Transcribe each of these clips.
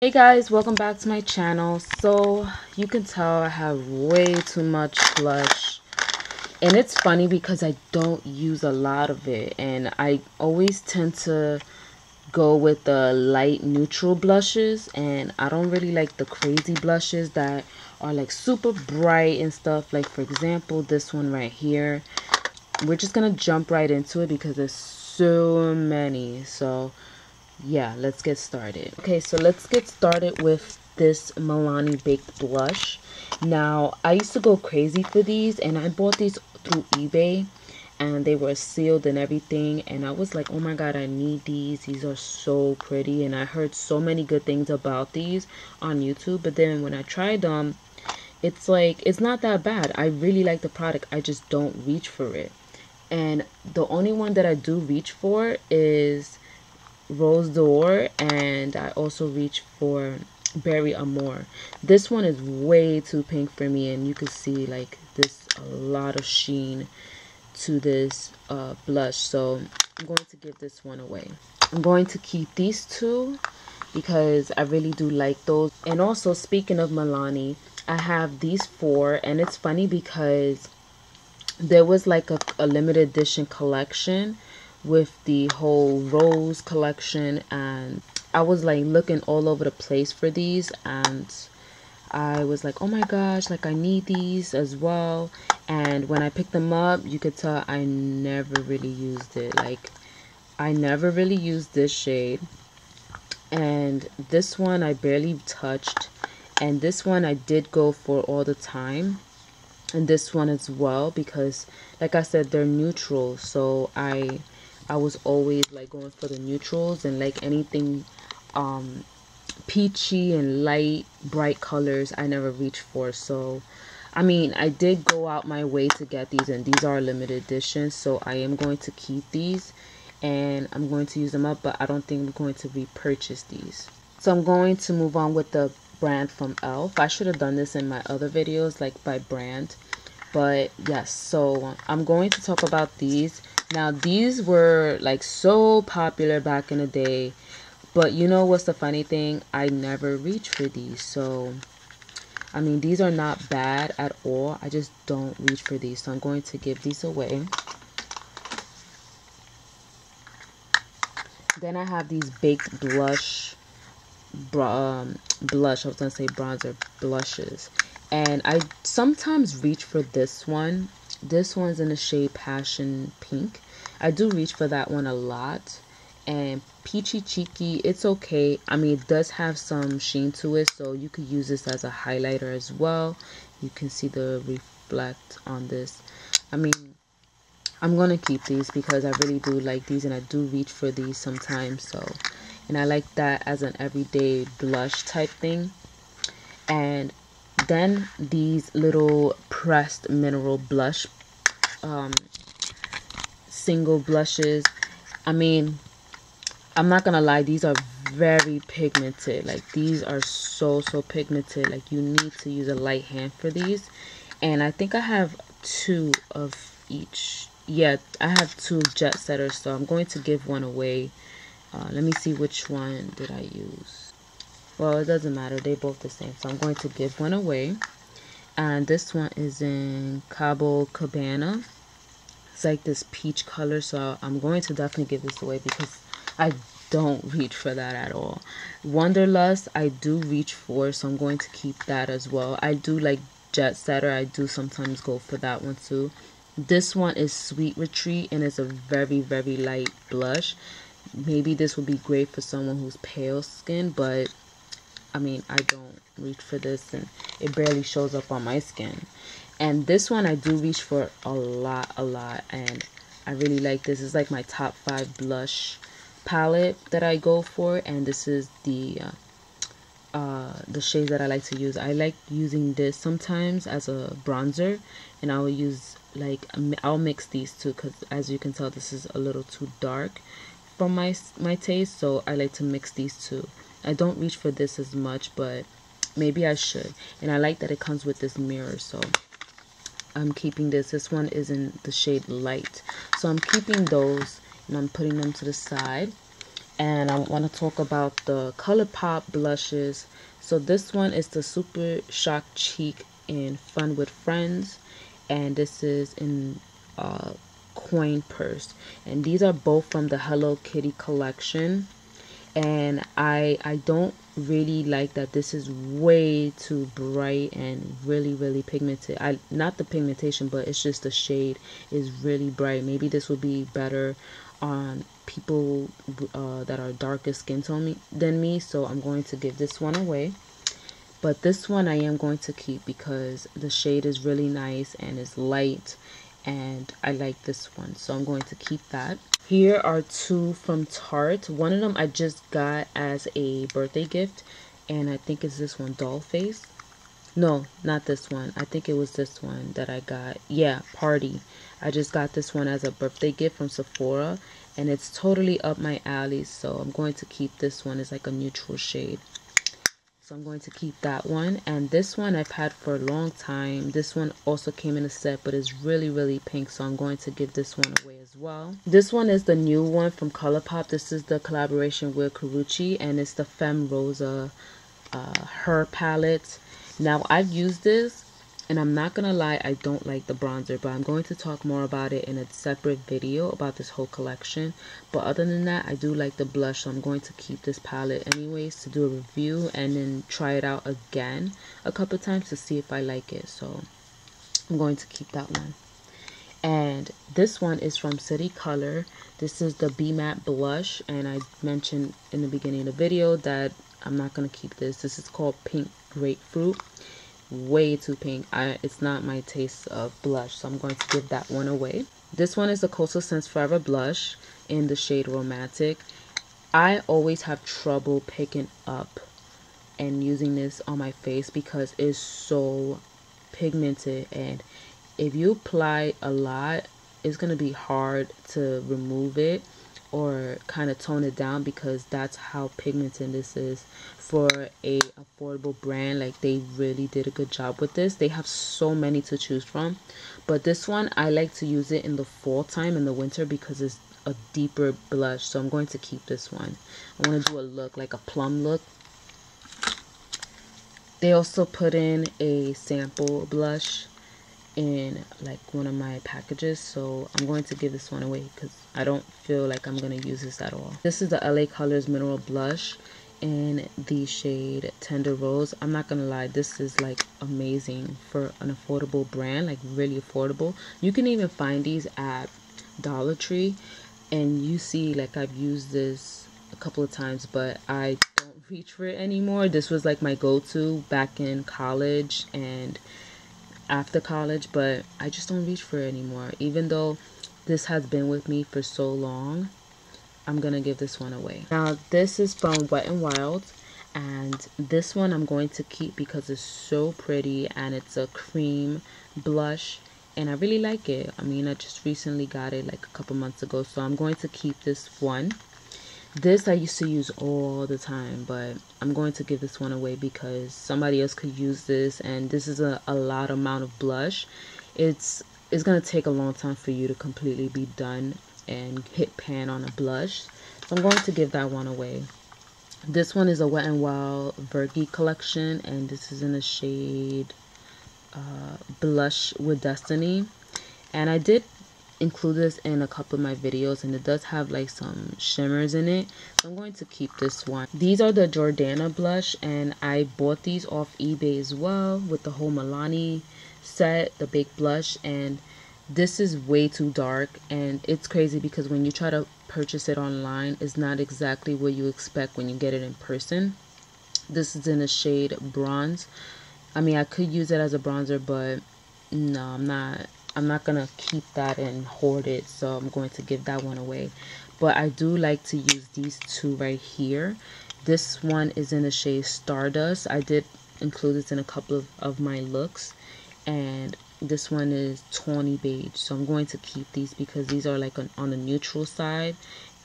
Hey guys, welcome back to my channel. So you can tell I have way too much blush, and it's funny because I don't use a lot of it, and I always tend to go with the light neutral blushes, and I don't really like the crazy blushes that are like super bright and stuff. Like for example, this one right here. We're just gonna jump right into it because there's so many. So yeah, let's get started. Okay, so let's get started with this Milani Baked Blush. Now, I used to go crazy for these, and I bought these through eBay, and they were sealed and everything, and I was like, oh my god, I need these are so pretty. And I heard so many good things about these on YouTube, but then when I tried them, it's like, it's not that bad. I really like the product, I just don't reach for it. And the only one that I do reach for is Rose d'Or, and I also reach for Berry Amore. This one is way too pink for me, and you can see like this a lot of sheen to this blush, so I'm going to give this one away. I'm going to keep these two because I really do like those. And also, speaking of Milani, I have these four, and it's funny because there was like a limited edition collection with the whole rose collection, and I was like looking all over the place for these, and I was like, oh my gosh, like I need these as well. And when I picked them up, you could tell I never really used it. Like I never really used this shade, and this one I barely touched, and this one I did go for all the time, and this one as well, because like I said, they're neutral. So I was always like going for the neutrals, and like anything peachy and light bright colors I never reached for. So I mean, I did go out my way to get these, and these are limited editions, so I am going to keep these and I'm going to use them up, but I don't think I'm going to repurchase these. So I'm going to move on with the brand from e.l.f. I should have done this in my other videos, like by brand, but yes. So I'm going to talk about these. Now, these were like so popular back in the day, but you know what's the funny thing? I never reached for these. So I mean, these are not bad at all, I just don't reach for these, so I'm going to give these away. Then I have these baked blush, I was gonna say bronzer blushes, and I sometimes reach for this one. This one's in the shade Passion Pink. I do reach for that one a lot. And Peachy Cheeky, it's okay. I mean, it does have some sheen to it, so you could use this as a highlighter as well. You can see the reflect on this. I mean, I'm gonna keep these because I really do like these, and I do reach for these sometimes. So, and I like that as an everyday blush type thing. And then these little pressed mineral blush single blushes. I mean, I'm not gonna lie, these are very pigmented. Like these are so pigmented. Like you need to use a light hand for these. And I think I have two of each. Yeah, I have two jet setters, so I'm going to give one away. Let me see, which one did I use? Well, it doesn't matter, they both the same, so I'm going to give one away. And this one is in Cabo Cabana. It's like this peach color, so I'm going to definitely give this away because I don't reach for that at all. Wanderlust, I do reach for, so I'm going to keep that as well. I do like Jet Setter. I do sometimes go for that one too. This one is Sweet Retreat, and it's a very light blush. Maybe this would be great for someone who's pale skin, but I mean, I don't reach for this, and it barely shows up on my skin. And this one I do reach for a lot, and I really like this. It's like my top 5 blush palette that I go for, and this is the shades that I like to use. I like using this sometimes as a bronzer, and I will use, like, I'll mix these two because as you can tell, this is a little too dark for my taste, so I like to mix these two. I don't reach for this as much, but maybe I should. And I like that it comes with this mirror, so I'm keeping this. This one is in the shade Light, so I'm keeping those, and I'm putting them to the side. And I want to talk about the ColourPop blushes. So this one is the Super Shock Cheek in Fun with Friends, and this is in coin purse, and these are both from the Hello Kitty collection. And I don't really like that this is way too bright and really pigmented. Not the pigmentation, but it's just the shade is really bright. Maybe this would be better on people that are darker skin tone than me, so I'm going to give this one away. But this one I am going to keep because the shade is really nice and it's light, and I like this one, so I'm going to keep that. Here are two from Tarte. One of them I just got as a birthday gift, and I think it's this one, Doll Face. No, not this one. I think it was this one that I got. Yeah, Party. I just got this one as a birthday gift from Sephora, and it's totally up my alley, so I'm going to keep this one. It's like a neutral shade. So I'm going to keep that one. And this one I've had for a long time. This one also came in a set, but it's really pink, so I'm going to give this one away as well. This one is the new one from ColourPop. This is the collaboration with Carucci, and it's the Femme Rosa Her palette. Now I've used this, and I'm not gonna lie, I don't like the bronzer, but I'm going to talk more about it in a separate video about this whole collection. But other than that, I do like the blush, so I'm going to keep this palette anyways to do a review and then try it out again a couple times to see if I like it. So I'm going to keep that one. And this one is from City Color. This is the Be Matte blush, and I mentioned in the beginning of the video that I'm not gonna keep this. This is called Pink Grapefruit. Way too pink. It's not my taste of blush, so I'm going to give that one away. This one is the Coastal Scents Forever blush in the shade Romantic. I always have trouble picking up and using this on my face because it's so pigmented, and if you apply a lot, it's gonna be hard to remove it or kind of tone it down, because that's how pigmented this is. For a affordable brand, like, they really did a good job with this. They have so many to choose from, but this one I like to use it in the fall time, in the winter, because it's a deeper blush, so I'm going to keep this one. I want to do a look like a plum look. They also put in a sample blush in like one of my packages, so I'm going to give this one away because I don't feel like I'm going to use this at all. This is the LA Colors Mineral Blush in the shade Tender Rose. I'm not gonna lie, this is like amazing for an affordable brand, like really affordable. You can even find these at Dollar Tree, and you see, like, I've used this a couple of times, but I don't reach for it anymore. This was like my go-to back in college and after college, but I just don't reach for it anymore. Even though this has been with me for so long, I'm gonna give this one away. Now this is from Wet n Wild, and this one I'm going to keep because it's so pretty, and it's a cream blush, and I really like it. I mean, I just recently got it like a couple months ago, so I'm going to keep this one. This I used to use all the time, but I'm going to give this one away because somebody else could use this, and this is a lot amount of blush. It's going to take a long time for you to completely be done and hit pan on a blush, so I'm going to give that one away. This one is a Wet n Wild Virgie collection, and this is in the shade Blush with Destiny, and I did include this in a couple of my videos, and it does have like some shimmers in it, so I'm going to keep this one. These are the Jordana blush, and I bought these off eBay as well with the whole Milani set, the baked blush, and this is way too dark, and it's crazy because when you try to purchase it online, it's not exactly what you expect when you get it in person. This is in a shade Bronze. I mean, I could use it as a bronzer, but no, I'm not gonna keep that and hoard it, so I'm going to give that one away. But I do like to use these two right here. This one is in the shade Stardust. I did include this in a couple of my looks, and this one is tawny beige, so I'm going to keep these because these are like on the neutral side,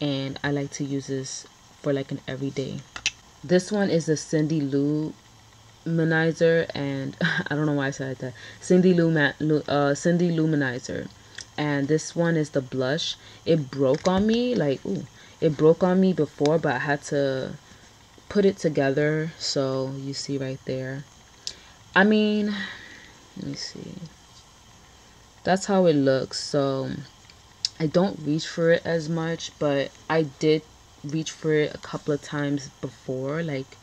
and I like to use this for like an everyday. This one is a Cindy Luminizer, and I don't know why I said that. Cindy Luminizer, and this one is the blush. It broke on me, like, ooh, It broke on me before, but I had to put it together. So you see right there. I mean, let me see. That's how it looks. So I don't reach for it as much, but I did reach for it a couple of times before, like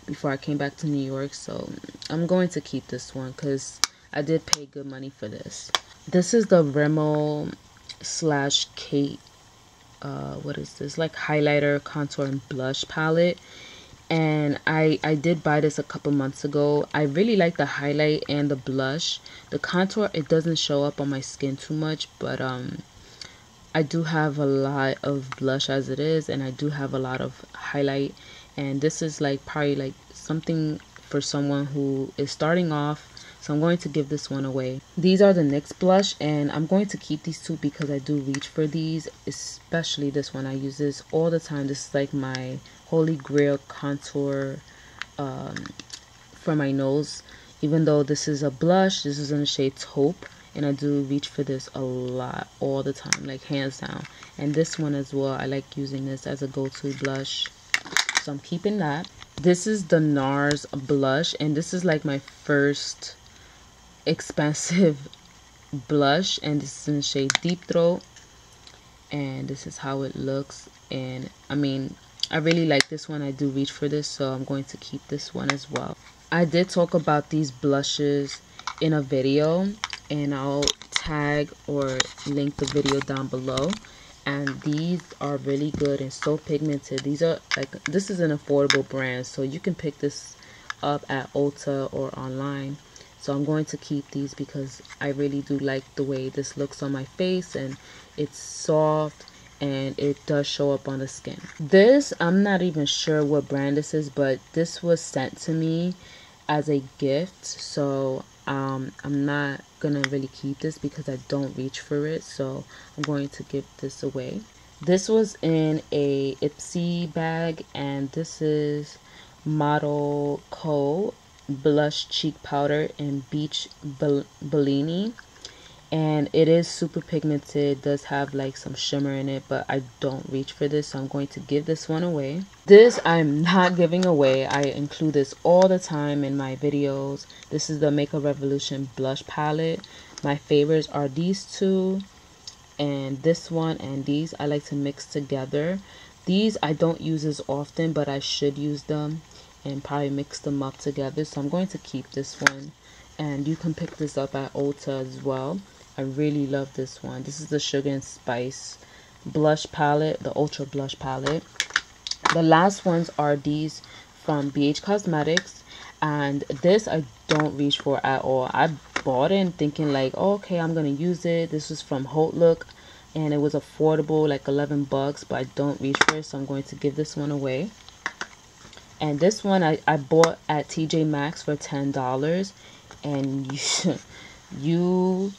before I came back to New York. So I'm going to keep this one because I did pay good money for this. This is the Rimmel slash Kate, what is this, like highlighter, contour, and blush palette. And I did buy this a couple months ago. I really like the highlight and the blush. The contour, it doesn't show up on my skin too much, but I do have a lot of blush as it is, and I do have a lot of highlight. And this is like probably like something for someone who is starting off. So I'm going to give this one away. These are the NYX blush, and I'm going to keep these two because I do reach for these, especially this one. I use this all the time. This is like my holy grail contour for my nose. Even though this is a blush, this is in the shade Taupe, and I do reach for this a lot, all the time, like hands down. And this one as well, I like using this as a go-to blush, so I'm keeping that. This is the NARS blush, and this is like my first expensive blush, and this is in the shade Deep Throat, and this is how it looks. And I mean, I really like this one. I do reach for this, so I'm going to keep this one as well. I did talk about these blushes in a video, and I'll tag or link the video down below. And these are really good and so pigmented. These are like, this is an affordable brand, so you can pick this up at Ulta or online. So I'm going to keep these because I really do like the way this looks on my face, and it's soft and it does show up on the skin. This, I'm not even sure what brand this is, but this was sent to me as a gift, so I'm not gonna really keep this because I don't reach for it, so I'm going to give this away. This was in a Ipsy bag, and this is Model Co blush cheek powder in Beach Bellini, and it is super pigmented. It does have like some shimmer in it, but I don't reach for this, so I'm going to give this one away. This I'm not giving away. I include this all the time in my videos. This is the Makeup Revolution blush palette. My favorites are these two and this one, and these I like to mix together. These I don't use as often, but I should use them and probably mix them up together, so I'm going to keep this one. And you can pick this up at Ulta as well. I really love this one. This is the Sugar and Spice blush palette, the Ultra Blush palette. The last ones are these from BH Cosmetics, and this I don't reach for at all. I bought it thinking like, oh, okay, I'm gonna use it. This was from Haute Look, and it was affordable, like 11 bucks, but I don't reach for it, so I'm going to give this one away. And this one I bought at TJ Maxx for $10, and you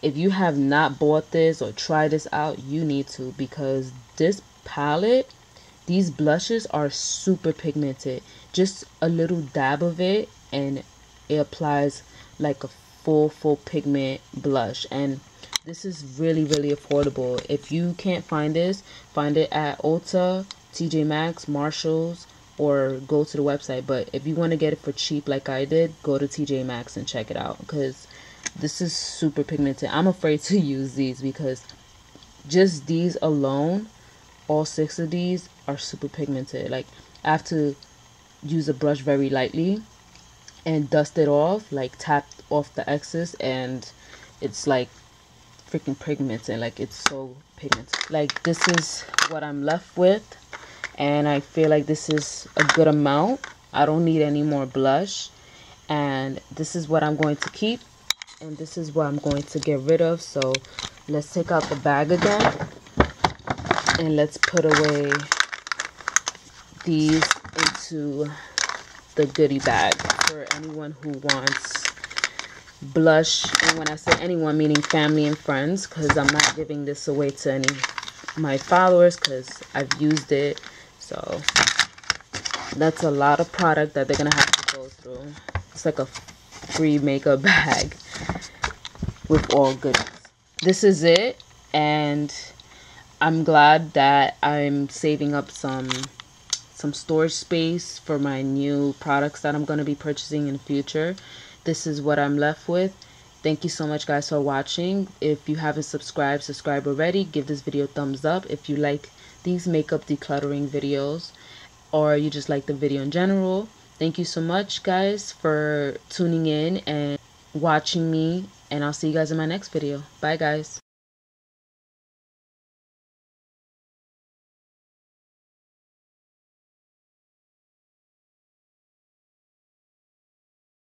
if you have not bought this or tried this out, you need to, because this palette, these blushes are super pigmented. Just a little dab of it and it applies like a full pigment blush, and this is really affordable. If you can't find this, find it at Ulta, TJ Maxx, Marshalls, or go to the website. But if you want to get it for cheap like I did, go to TJ Maxx and check it out, because this is super pigmented. I'm afraid to use these because just these alone, all 6 of these are super pigmented. Like, I have to use a brush very lightly and dust it off, like tap off the excess, and it's like freaking pigmented. Like, it's so pigmented. Like, this is what I'm left with, and I feel like this is a good amount. I don't need any more blush, and this is what I'm going to keep, and this is what I'm going to get rid of. So let's take out the bag again, and let's put away these into the goodie bag for anyone who wants blush. And when I say anyone, meaning family and friends, because I'm not giving this away to any my followers because I've used it. So that's a lot of product that they're gonna have to go through. It's like a free makeup bag with all goodies. This is it, and I'm glad that I'm saving up some storage space for my new products that I'm going to be purchasing in the future. This is what I'm left with. Thank you so much, guys, for watching. If you haven't subscribed, subscribe already. Give this video a thumbs up if you like these makeup decluttering videos, or you just like the video in general. Thank you so much, guys, for tuning in and watching me, and I'll see you guys in my next video. Bye, guys.